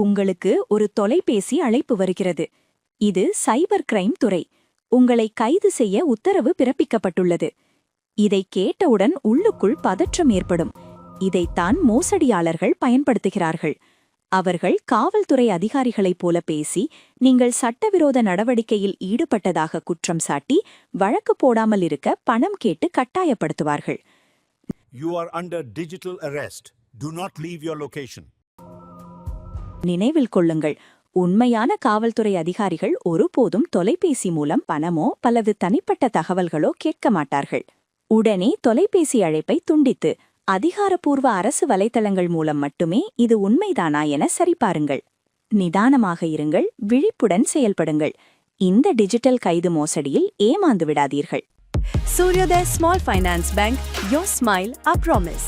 உங்களுக்கு ஒரு தொலைபேசி அழைப்பு வருகிறது. இது சைபர் கிரைம் துறை. உங்களை கைது செய்ய உத்தரவு பிறப்பிக்கப்பட்டுள்ளது. இதை கேட்டவுடன் உள்ளுக்குள் பதற்றம் ஏற்படும். இதைத்தான் மோசடியாளர்கள் பயன்படுத்துகிறார்கள். அவர்கள் காவல்துறை அதிகாரிகளைப் போல பேசி நீங்கள் சட்டவிரோத நடவடிக்கையில் ஈடுபட்டதாக குற்றம் சாட்டி வழக்கு போடாமல் இருக்க பணம் கேட்டு கட்டாயப்படுத்துவார்கள். You are under digital arrest. Do not leave your location. நினைவில் கொள்ளுங்கள், உண்மையான காவல்துறை அதிகாரிகள் ஒருபோதும் தொலைபேசி மூலம் பணமோ பலது தனிப்பட்ட தகவல்களோ கேட்க மாட்டார்கள். உடனே தொலைபேசி அழைப்பை துண்டித்து அதிகாரப்பூர்வ அரசு வலைத்தளங்கள் மூலம் மட்டுமே இது உண்மைதானா என சரிபாருங்கள். நிதானமாக இருங்கள், விழிப்புடன் செயல்படுங்கள். இந்த டிஜிட்டல் கைது மோசடியில் ஏமாந்து விடாதீர்கள். Suryodaya Small Finance Bank, your smile, our promise.